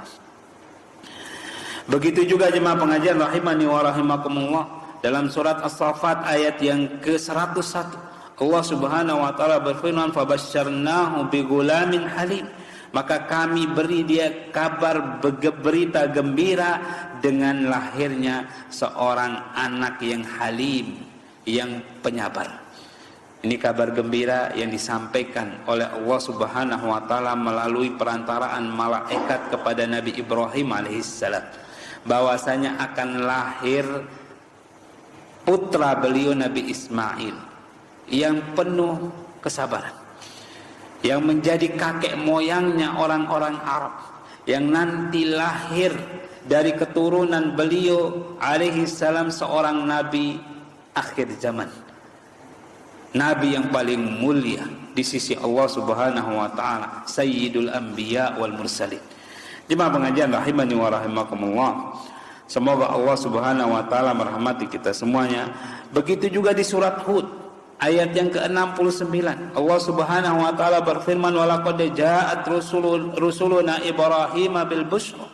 Speaker 1: Begitu juga jemaah pengajian rahimani wa rahimakumullah dalam surat As-Saffat ayat yang ke-101, Allah Subhanahu wa taala berfirman, fabasyarnahu bigulamin halim, maka kami beri dia kabar berita gembira dengan lahirnya seorang anak yang halim, yang penyabar. Ini kabar gembira yang disampaikan oleh Allah Subhanahu wa taala melalui perantaraan malaikat kepada Nabi Ibrahim alaihissalam, bahwasanya akan lahir putra beliau Nabi Ismail yang penuh kesabaran, yang menjadi kakek moyangnya orang-orang Arab, yang nanti lahir dari keturunan beliau alaihissalam seorang nabi akhir zaman, nabi yang paling mulia di sisi Allah Subhanahu wa taala, sayyidul anbiya wal mursalin. Jemaah pengajian rahimani wa rahimakumullah, semoga Allah Subhanahu wa taala merahmati kita semuanya. Begitu juga di surat Hud ayat yang ke-69, Allah Subhanahu wa taala berfirman, walaqad ja'at rusuluna Ibrahim bil busyra,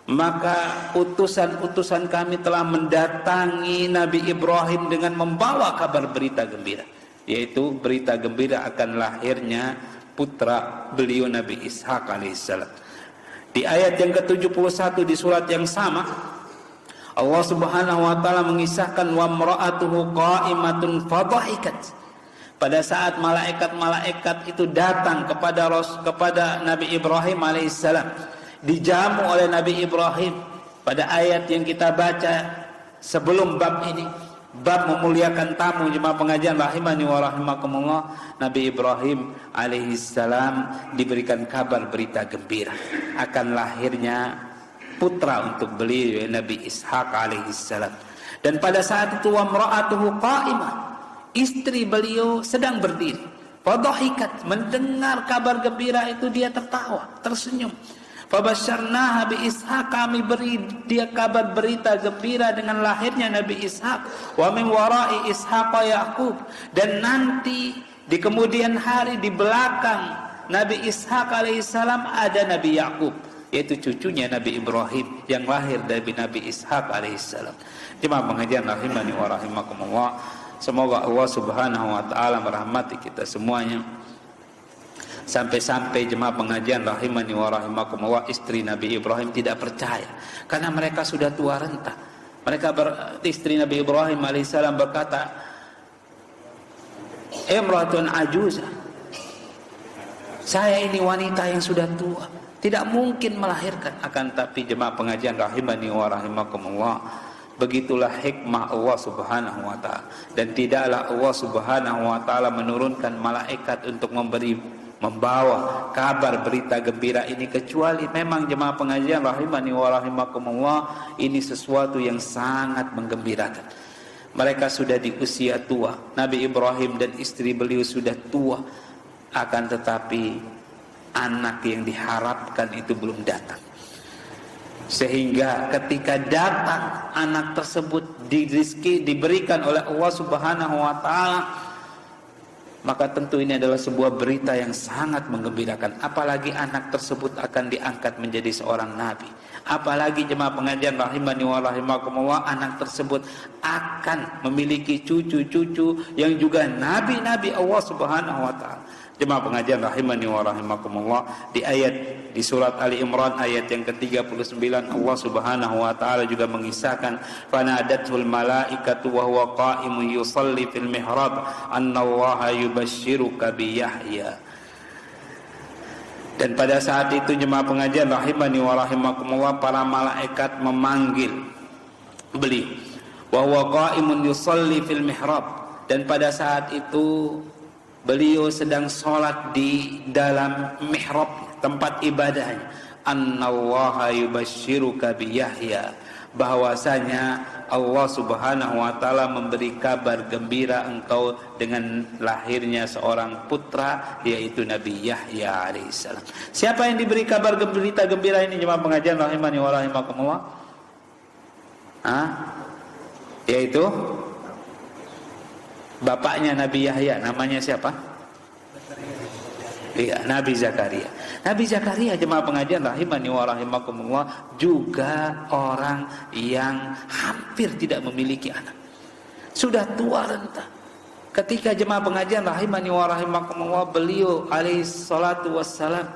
Speaker 1: maka utusan-utusan kami telah mendatangi Nabi Ibrahim dengan membawa kabar berita gembira, yaitu berita gembira akan lahirnya putra beliau Nabi Ishak alaihissalam. Di ayat yang ke-71 di surat yang sama, Allah Subhanahu wa taala mengisahkan wa imra'atuhu qa'imatun fadhahikat. Pada saat malaikat-malaikat itu datang kepada Nabi Ibrahim alaihissalam, dijamu oleh Nabi Ibrahim. Pada ayat yang kita baca sebelum bab ini, bab memuliakan tamu, jemaah pengajian rahimani wa rahimakumullah, Nabi Ibrahim alaihissalam diberikan kabar berita gembira akan lahirnya putra untuk beliau Nabi Ishak alaihissalam. Dan pada saat itu wa imra'atuhu qa'imah, istri beliau sedang berdiri. Fadhahikat, mendengar kabar gembira itu dia tertawa, tersenyum. Fabasyarnaha bi Ishak, kami beri dia kabar berita gembira dengan lahirnya Nabi Ishak. Wa min wara'i Ishaq Yaqub, dan nanti di kemudian hari di belakang Nabi Ishak alaihissalam ada Nabi Yaqub, yaitu cucunya Nabi Ibrahim yang lahir dari Nabi Ishak alaihissalam. Jemaah pengajian rahimani wa rahimakumullah, semoga Allah Subhanahu wa taala merahmati kita semuanya. Sampai-sampai jemaah pengajian rahimani wa rahimakumullah, istri Nabi Ibrahim tidak percaya karena mereka sudah tua renta. Istri Nabi Ibrahim alaihissalam berkata, imratun ajuzah, saya ini wanita yang sudah tua, tidak mungkin melahirkan. Akan tapi jemaah pengajian rahimani wa rahimakumullah, begitulah hikmah Allah Subhanahu wa taala, dan tidaklah Allah Subhanahu wa taala menurunkan malaikat untuk membawa kabar berita gembira ini, kecuali memang jemaah pengajian rahimani wa rahimakumullah, ini sesuatu yang sangat menggembirakan. Mereka sudah di usia tua, Nabi Ibrahim dan istri beliau sudah tua, akan tetapi anak yang diharapkan itu belum datang. Sehingga ketika datang anak tersebut, diberikan oleh Allah Subhanahu wa taala, maka tentu ini adalah sebuah berita yang sangat menggembirakan. Apalagi anak tersebut akan diangkat menjadi seorang nabi. Apalagi jemaah pengajian rahimani wa rahimakumullah, anak tersebut akan memiliki cucu-cucu yang juga nabi-nabi Allah Subhanahu wa taala. Jemaah pengajian rahimani wa rahimakumullah, di surat Ali Imran ayat yang ke-39, Allah Subhanahu wa taala juga mengisahkan, fanadatul malaikatu wa huwa qa'imun yusalli fil mihrab annallaha yubashshiruka bi Yahya. Dan pada saat itu jemaah pengajian rahimani wa rahimakumullah, para malaikat memanggil beliau, wa huwa qa'imun yusalli fil mihrab, dan pada saat itu beliau sedang sholat di dalam mihrab, tempat ibadahnya. annallaha yubashshiruka bi Yahya, bahwasanya Allah Subhanahu wa taala memberi kabar gembira engkau dengan lahirnya seorang putra, yaitu Nabi Yahya alaihissalam. Siapa yang diberi kabar berita gembira ini jemaah pengajian rahimani wa rahimakumullah? Yaitu bapaknya Nabi Yahya, namanya siapa? Iya, Nabi Zakaria. Nabi Zakaria jemaah pengajian rahimani wa rahimakumullah juga orang yang hampir tidak memiliki anak. Sudah tua renta. Ketika jemaah pengajian rahimani wa rahimakumullah, beliau alaihi salatu wassalam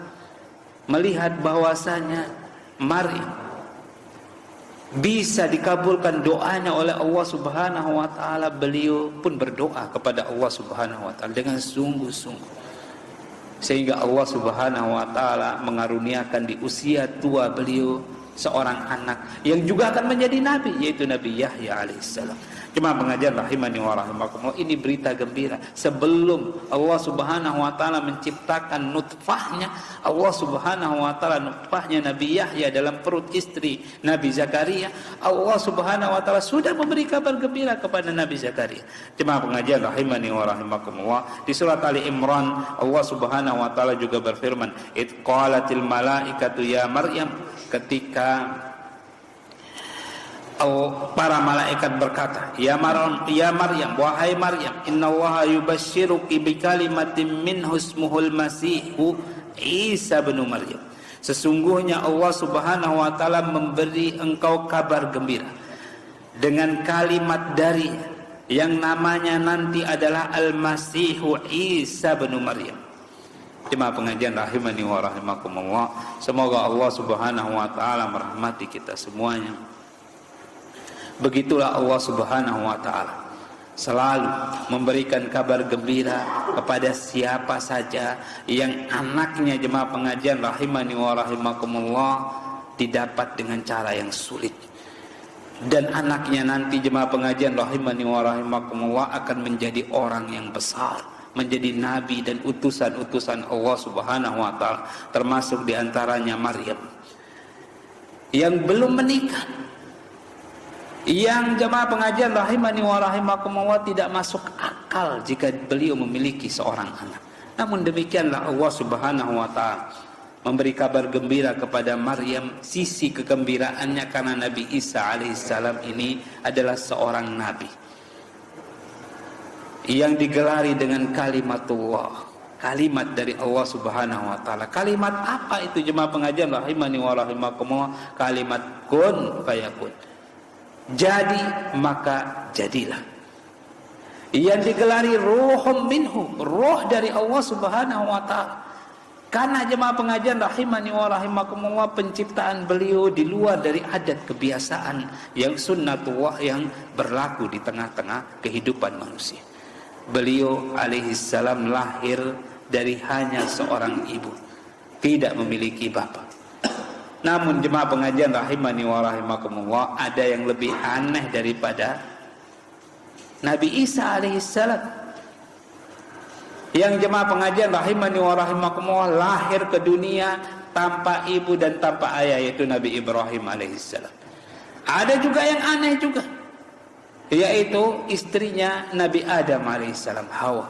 Speaker 1: melihat bahwasanya Maryam bisa dikabulkan doanya oleh Allah Subhanahu wa taala, beliau pun berdoa kepada Allah Subhanahu wa taala dengan sungguh-sungguh, sehingga Allah Subhanahu wa taala mengaruniakan di usia tua beliau seorang anak yang juga akan menjadi nabi, yaitu Nabi Yahya alaihissalam. Jemaah pengajian rahimani wa rahimakumullah, ini berita gembira. Sebelum Allah Subhanahu wa taala menciptakan nutfahnya, Allah Subhanahu wa taala nutfahnya Nabi Yahya dalam perut istri Nabi Zakaria, Allah Subhanahu wa taala sudah memberi kabar gembira kepada Nabi Zakaria. Jemaah pengajian rahimani wa rahimakumullah, di surat Ali Imran Allah Subhanahu wa taala juga berfirman, "Id qalatil malaikatu ya Maryam," ketika para malaikat berkata, ya Maryam, wahai Maryam, innallaha yubashshiruki bikalimatin minhu ismuhul masihu Isa bin Maryam. Sesungguhnya Allah Subhanahu wa taala memberi engkau kabar gembira dengan kalimat dari yang namanya nanti adalah Al-Masihu Isa bin Maryam. Jemaah pengajian rahimani wa rahimakumullah, semoga Allah Subhanahu wa taala merahmati kita semuanya. Begitulah Allah Subhanahu wa taala selalu memberikan kabar gembira kepada siapa saja yang anaknya, jemaah pengajian rahimani wa rahimakumullah, didapat dengan cara yang sulit. Dan anaknya nanti, jemaah pengajian rahimani wa rahimakumullah, akan menjadi orang yang besar, menjadi nabi dan utusan-utusan Allah Subhanahu wa taala, termasuk diantaranya Maryam yang belum menikah, yang jemaah pengajian rahimani wa rahimakumullah tidak masuk akal jika beliau memiliki seorang anak. Namun demikianlah Allah Subhanahu wa taala memberi kabar gembira kepada Maryam, sisi kegembiraannya karena Nabi Isa alaihissalam ini adalah seorang nabi yang digelari dengan kalimatullah, kalimat dari Allah Subhanahu wa taala. Kalimat apa itu jemaah pengajian rahimani wa rahimakumullah? Kalimat kun fayakun. Jadi maka jadilah. Yang digelari ruhum minhu, roh dari Allah Subhanahu wa taala. Karena jemaah pengajian rahimani wa rahimakumullah, penciptaan beliau di luar dari adat kebiasaan yang sunnatullah yang berlaku di tengah-tengah kehidupan manusia. Beliau alaihissalam lahir dari hanya seorang ibu, tidak memiliki bapak. Namun jemaah pengajian rahimani wa rahimakumullah, ada yang lebih aneh daripada Nabi Isa alaihissalam, yang jemaah pengajian rahimani wa rahimakumullah lahir ke dunia tanpa ibu dan tanpa ayah, yaitu Nabi Ibrahim alaihissalam. Ada juga yang aneh juga, yaitu istrinya Nabi Adam alaihissalam, Hawa,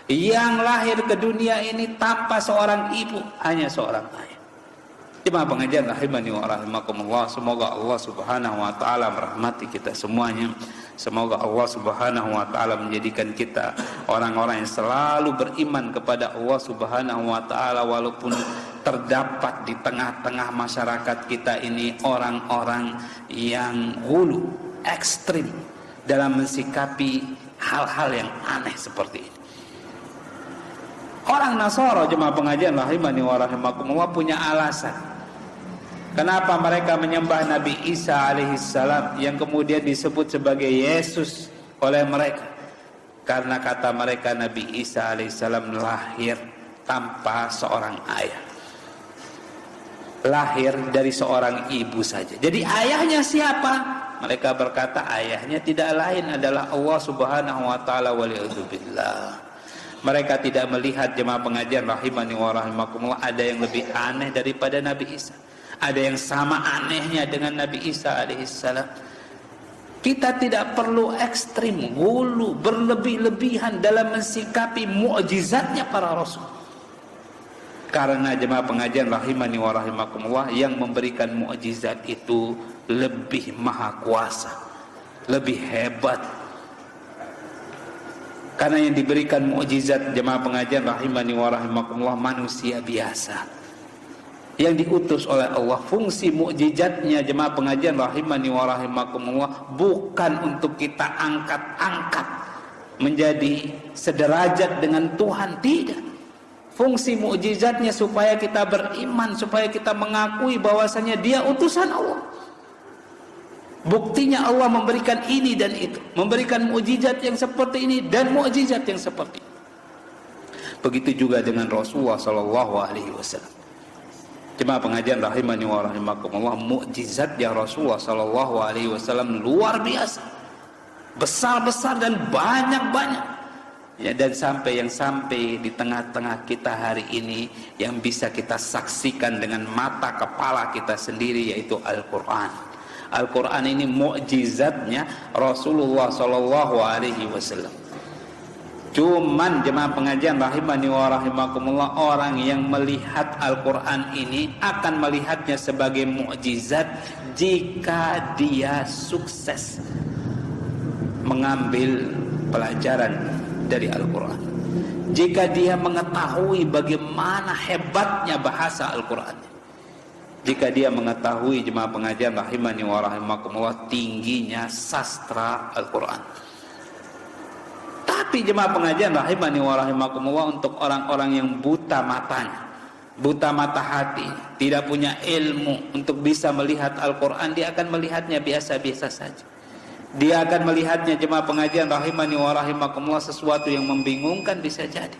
Speaker 1: yang lahir ke dunia ini tanpa seorang ibu, hanya seorang ayah. Jemaah pengajian rahimani wa rahimakumullah, semoga Allah Subhanahu wa taala merahmati kita semuanya. Semoga Allah Subhanahu wa taala menjadikan kita orang-orang yang selalu beriman kepada Allah Subhanahu wa taala, walaupun terdapat di tengah-tengah masyarakat kita ini orang-orang yang hulu, ekstrim dalam mensikapi hal-hal yang aneh seperti ini. Orang Nasara, jemaah pengajian rahimani wa rahimakumullah, punya alasan kenapa mereka menyembah Nabi Isa alaihissalam yang kemudian disebut sebagai Yesus oleh mereka. Karena kata mereka Nabi Isa alaihissalam lahir tanpa seorang ayah, lahir dari seorang ibu saja. Jadi ayahnya siapa? Mereka berkata ayahnya tidak lain adalah Allah Subhanahu wa taala, waliyadzubillah. Mereka tidak melihat, jemaah pengajian rahimani wa rahimakumullah, ada yang lebih aneh daripada Nabi Isa. Ada yang sama anehnya dengan Nabi Isa alaihissalam. Kita tidak perlu ekstrim, gulu, berlebih-lebihan dalam mensikapi mukjizatnya para rasul. Karena jemaah pengajian rahimani wa rahimakumullah, yang memberikan mukjizat itu lebih maha kuasa, lebih hebat. Karena yang diberikan mukjizat jemaah pengajian rahimani wa rahimakumullah manusia biasa. Yang diutus oleh Allah, fungsi mukjizatnya jemaah pengajian rahimani wa rahimakumullah bukan untuk kita angkat-angkat menjadi sederajat dengan Tuhan, tidak. Fungsi mukjizatnya supaya kita beriman, supaya kita mengakui bahwasanya Dia utusan Allah. Buktinya Allah memberikan ini dan itu, memberikan mukjizat yang seperti ini dan mukjizat yang seperti itu. Begitu juga dengan Rasulullah sallallahu alaihi wasallam. Jemaah pengajian rahimani wa rahimakumullah, mukjizatnya Rasulullah sallallahu alaihi wasallam luar biasa. Besar-besar dan banyak-banyak. Ya, dan sampai di tengah-tengah kita hari ini yang bisa kita saksikan dengan mata kepala kita sendiri, yaitu Al-Quran. Al-Quran ini mukjizatnya Rasulullah Sallallahu Alaihi Wasallam. Cuman jemaah pengajian rahimani wa rahimakumullah, orang yang melihat Al-Quran ini akan melihatnya sebagai mukjizat jika dia sukses mengambil pelajaran dari Al-Quran, jika dia mengetahui bagaimana hebatnya bahasa Al-Quran, jika dia mengetahui jemaah pengajian rahimani wa rahimakumullah tingginya sastra Al-Quran. Tapi jemaah pengajian rahimani wa rahimakumullah, untuk orang-orang yang buta matanya, buta mata hati, tidak punya ilmu untuk bisa melihat Al-Quran, dia akan melihatnya biasa-biasa saja. Dia akan melihatnya jemaah pengajian rahimani wa rahimakumullah sesuatu yang membingungkan, bisa jadi.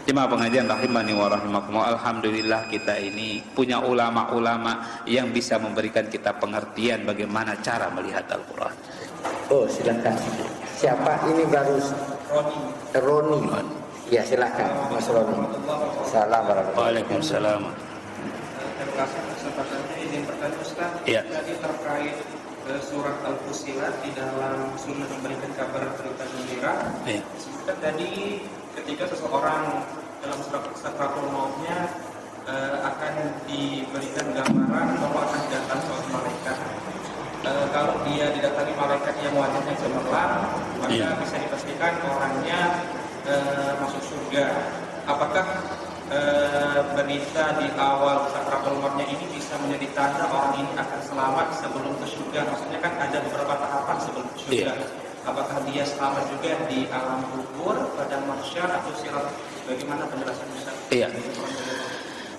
Speaker 1: Jemaah pengajian rahimani wa rahimakumullah, alhamdulillah kita ini punya ulama-ulama yang bisa memberikan kita pengertian bagaimana cara melihat Al-Quran.
Speaker 2: Oh, silakan. Siapa ini baru? Roni. Ya, silakan Mas Roni. Assalamualaikum.
Speaker 1: Waalaikumsalam.
Speaker 3: Terima kasih kesempatannya. Izin bertanya Ustaz,
Speaker 1: ya.
Speaker 3: Tadi terkait surat Al-Fusilat di dalam sunnah memberikan kabar berita gembira.
Speaker 1: Ya.
Speaker 3: Sebutkan tadi ketika seseorang dalam sakratul mautnya akan diberikan gambaran bahwa akan datang suatu malaikat. Kalau dia didatangi malaikat yang wajahnya cemerlang, maka bisa dipastikan orangnya masuk surga. Apakah berita di awal sakratul mautnya ini bisa menjadi tanda orang ini akan selamat sebelum ke surga? Maksudnya kan ada beberapa tahapan sebelum ke surga. Apakah dia selamat juga di alam kubur, pada mahsyar atau sirat? Bagaimana penjelasan Ustaz?
Speaker 1: Iya.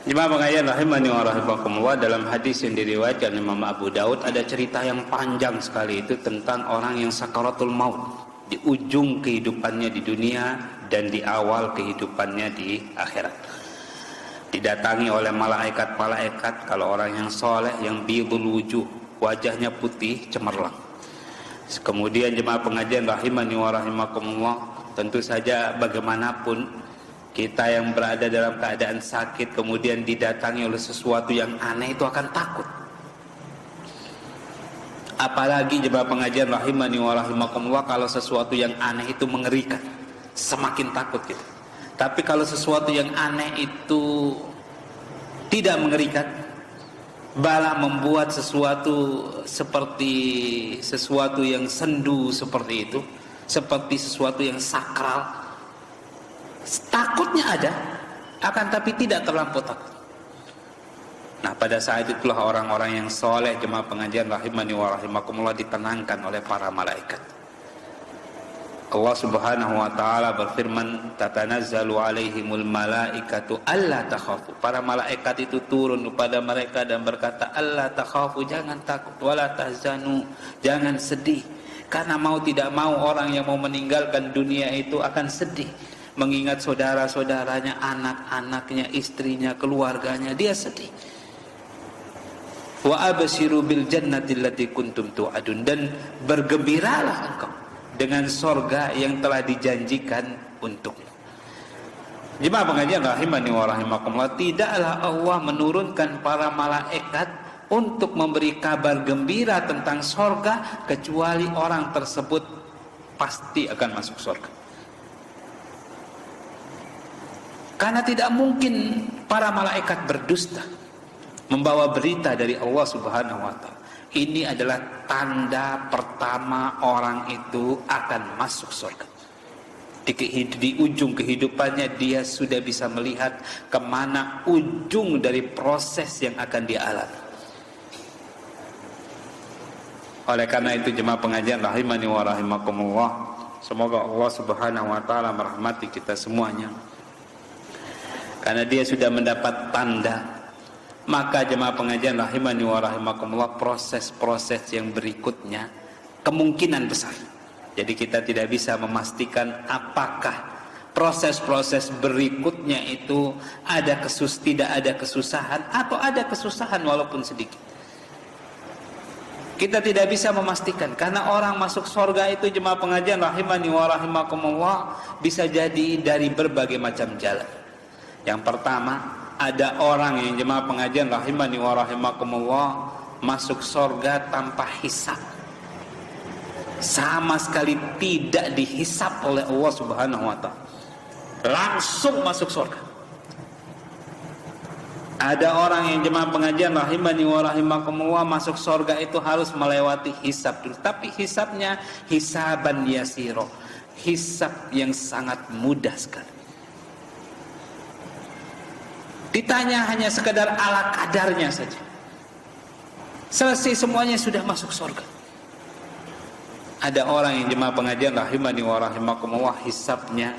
Speaker 1: Jemaah pengajian rahimani wa rahimakumullah, dalam hadis yang diriwayatkan Imam Abu Daud ada cerita yang panjang sekali itu tentang orang yang sakaratul maut di ujung kehidupannya di dunia dan di awal kehidupannya di akhirat. Didatangi oleh malaikat-malaikat, kalau orang yang soleh yang bidul wujuh, wajahnya putih cemerlang. Kemudian jemaah pengajian rahimani wa rahimakumullah, tentu saja bagaimanapun kita yang berada dalam keadaan sakit kemudian didatangi oleh sesuatu yang aneh itu akan takut. Apalagi jemaah pengajian rahimani wa rahimakumullah, kalau sesuatu yang aneh itu mengerikan, semakin takut kita. Tapi kalau sesuatu yang aneh itu tidak mengerikan, malah membuat sesuatu seperti sesuatu yang sendu seperti itu, seperti sesuatu yang sakral, takutnya ada, akan tapi tidak terlampau takut. Nah, pada saat itulah orang-orang yang soleh jemaah pengajian rahimani wa rahimakumullah ditenangkan oleh para malaikat. Allah Subhanahu wa taala berfirman, tatanazzalu alaihimul malaikatu alla takhafu. Para malaikat itu turun kepada mereka dan berkata, alla takhafu, jangan takut, wala tahzanu, jangan sedih. Karena mau tidak mau orang yang mau meninggalkan dunia itu akan sedih, mengingat saudara-saudaranya, anak-anaknya, istrinya, keluarganya, dia sedih. Wa abshiru bil jannati allati kuntum tu'adun, dan bergembiralah engkau dengan sorga yang telah dijanjikan untukmu. Jemaah pengajian rahimani wa rahimakumullah, tidaklah Allah menurunkan para malaikat untuk memberi kabar gembira tentang sorga kecuali orang tersebut pasti akan masuk sorga. Karena tidak mungkin para malaikat berdusta membawa berita dari Allah Subhanahu wa ta'ala. Ini adalah tanda pertama orang itu akan masuk surga. Di ujung kehidupannya dia sudah bisa melihat kemana ujung dari proses yang akan dia alami. Oleh karena itu jemaah pengajian rahimani wa rahimakumullah, semoga Allah Subhanahu wa ta'ala merahmati kita semuanya. Karena dia sudah mendapat tanda, maka jemaah pengajian rahimani wa rahimakumullah, proses-proses yang berikutnya kemungkinan besar. Jadi kita tidak bisa memastikan apakah proses-proses berikutnya itu tidak ada kesusahan atau ada kesusahan walaupun sedikit. Kita tidak bisa memastikan karena orang masuk surga itu jemaah pengajian rahimani wa rahimakumullah bisa jadi dari berbagai macam jalan. Yang pertama, ada orang yang jemaah pengajian rahimani wa rahimakumullah masuk surga tanpa hisab, sama sekali tidak dihisab oleh Allah Subhanahu wa ta'ala, langsung masuk surga. Ada orang yang jemaah pengajian rahimani wa rahimakumullah masuk surga itu harus melewati hisab dulu, tapi hisabnya hisaban yasiro, hisab yang sangat mudah sekali. Ditanya hanya sekedar ala kadarnya saja, selesai semuanya sudah masuk surga. Ada orang yang jemaah pengajian rahimani wa rahimakumullah hisabnya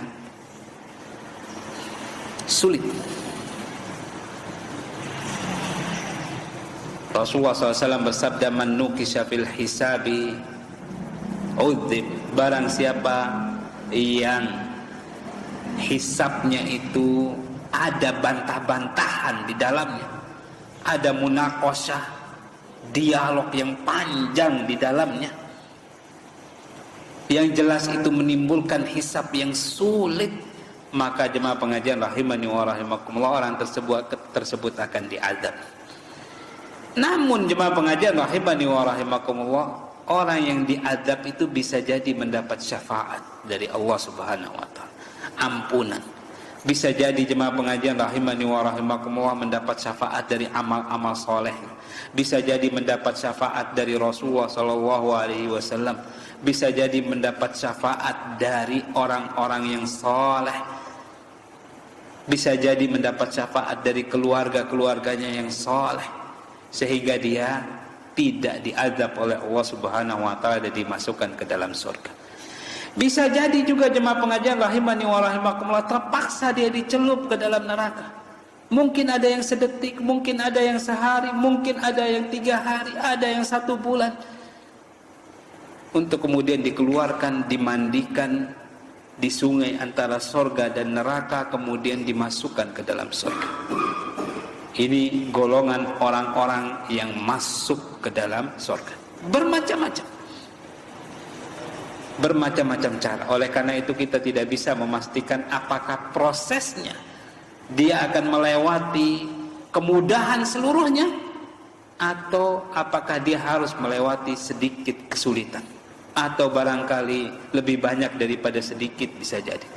Speaker 1: sulit. Rasulullah SAW bersabda, man nukisha fil hisabi udzib, barang siapa yang hisabnya itu ada bantah-bantahan di dalamnya, ada munaqasyah, dialog yang panjang di dalamnya, yang jelas itu menimbulkan hisab yang sulit, maka jemaah pengajian rahimani wa rahimakumullah, orang tersebut akan diazab. Namun jemaah pengajian rahimani wa rahimakumullah, orang yang diazab itu bisa jadi mendapat syafaat dari Allah Subhanahu wa ta'ala, ampunan. Bisa jadi jemaah pengajian rahimani wa rahimakumullah mendapat syafaat dari amal-amal soleh. Bisa jadi mendapat syafaat dari Rasulullah sallallahu alaihi wasallam. Bisa jadi mendapat syafaat dari orang-orang yang soleh. Bisa jadi mendapat syafaat dari keluarga-keluarganya yang soleh, sehingga dia tidak diazab oleh Allah Subhanahu wa ta'ala dan dimasukkan ke dalam surga. Bisa jadi juga jemaah pengajian rahimani wa rahimakumullah terpaksa dia dicelup ke dalam neraka. Mungkin ada yang sedetik, mungkin ada yang sehari, mungkin ada yang 3 hari, ada yang 1 bulan, untuk kemudian dikeluarkan, dimandikan di sungai antara surga dan neraka, kemudian dimasukkan ke dalam surga. Ini golongan orang-orang yang masuk ke dalam surga, bermacam-macam cara. Oleh karena itu kita tidak bisa memastikan apakah prosesnya dia akan melewati kemudahan seluruhnya, atau apakah dia harus melewati sedikit kesulitan, atau barangkali lebih banyak daripada sedikit, bisa jadi.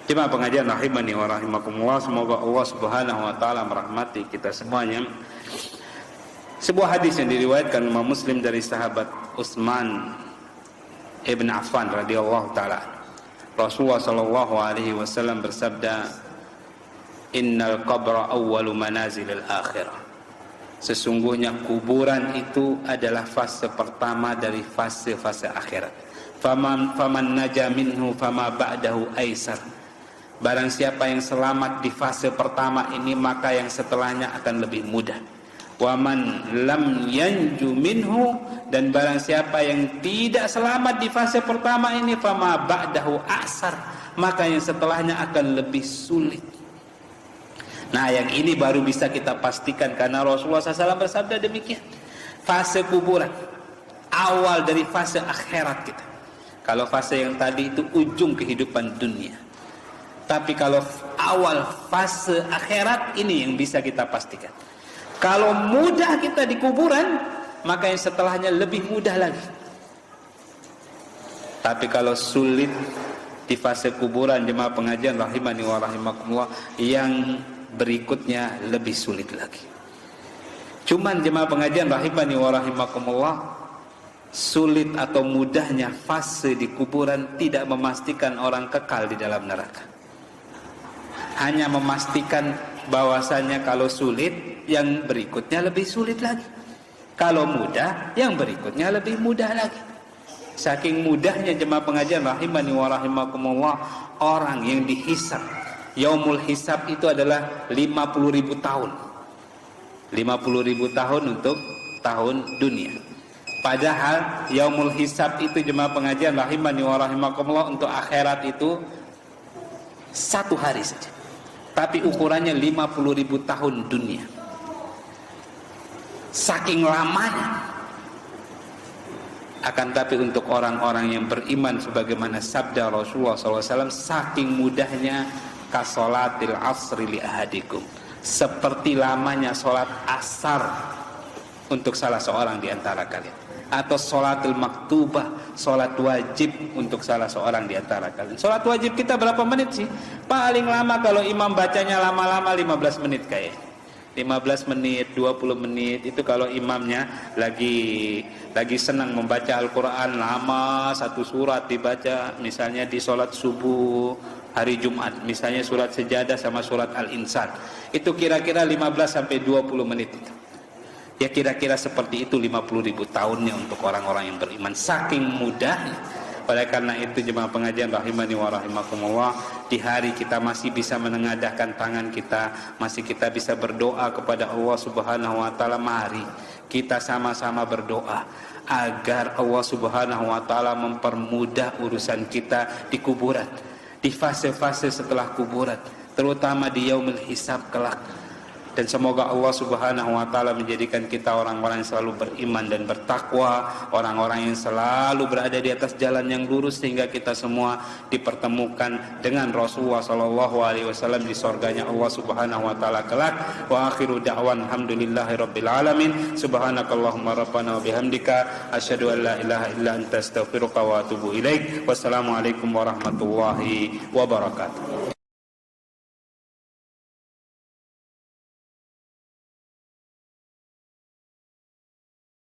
Speaker 1: Jemaah pengajian rahimani wa rahimakumullah, semoga Allah Subhanahu wa ta'ala merahmati kita semuanya. Sebuah hadis yang diriwayatkan Imam Muslim dari sahabat Utsman Ibn Affan radhiyallahu ta'ala, Rasulullah sallallahu alaihi wasallam bersabda, innal qabra awwalu manazilil akhirah, sesungguhnya kuburan itu adalah fase pertama dari fase-fase akhirat. Faman naja minhu fama ba'dahu aisar, barang siapa yang selamat di fase pertama ini, maka yang setelahnya akan lebih mudah. Waman lam yanju minhu, dan barang siapa yang tidak selamat di fase pertama ini, fama ba'dahu asar, maka yang setelahnya akan lebih sulit. Nah, yang ini baru bisa kita pastikan karena Rasulullah SAW bersabda demikian. Fase kuburan awal dari fase akhirat kita. Kalau fase yang tadi itu ujung kehidupan dunia, Tapi kalau awal fase akhirat ini yang bisa kita pastikan. Kalau mudah kita di kuburan, maka yang setelahnya lebih mudah lagi. Tapi kalau sulit di fase kuburan, jemaah pengajian rahimani wa rahimakumullah, yang berikutnya lebih sulit lagi. Cuman jemaah pengajian rahimani wa rahimakumullah, sulit atau mudahnya fase di kuburan tidak memastikan orang kekal di dalam neraka. Hanya memastikan bahwasanya kalau sulit, yang berikutnya lebih sulit lagi. Kalau mudah, yang berikutnya lebih mudah lagi. Saking mudahnya jemaah pengajian rahimani wa rahimakumullah, orang yang dihisab, yaumul hisab itu adalah 50.000 tahun. 50.000 tahun untuk tahun dunia. Padahal yaumul hisab itu jemaah pengajian rahimani wa rahimakumullah untuk akhirat itu 1 hari saja. Tapi ukurannya 50.000 tahun dunia. Saking lamanya. Akan tapi untuk orang-orang yang beriman sebagaimana sabda Rasulullah SAW, saking mudahnya kasolatil asri li ahadikum, seperti lamanya sholat asar untuk salah seorang di antara kalian, atau sholatul maktubah, sholat wajib untuk salah seorang di antara kalian. Sholat wajib kita berapa menit sih? Paling lama kalau imam bacanya lama-lama 15 menit kayaknya. 15 menit, 20 menit itu kalau imamnya lagi senang membaca Al-Quran lama, satu surat dibaca, misalnya di sholat subuh hari Jumat, misalnya surat Sejadah sama surat Al-Insan, itu kira-kira 15-20 menit itu. Ya kira-kira seperti itu 50.000 tahunnya untuk orang-orang yang beriman, saking mudahnya. Oleh karena itu jemaah pengajian rahimani wa rahimakumullah, di hari kita masih bisa menengadahkan tangan kita, masih kita bisa berdoa kepada Allah Subhanahu wa taala, mari kita sama-sama berdoa agar Allah Subhanahu wa taala mempermudah urusan kita di kuburan, di fase-fase setelah kuburan, terutama di yaumul hisab kelak. Dan semoga Allah Subhanahu wa taala menjadikan kita orang-orang yang selalu beriman dan bertakwa, orang-orang yang selalu berada di atas jalan yang lurus, sehingga kita semua dipertemukan dengan Rasulullah sallallahu alaihi wasallam di surganya Allah Subhanahu wa taala kelak. Wa akhiru da'wan alhamdulillahirabbil alamin. Subhanakallahumma rabbana wa bihamdika asyhadu an la ilaha illa anta astaghfiruka wa atubu ilaik. Wassalamualaikum warahmatullahi wabarakatuh.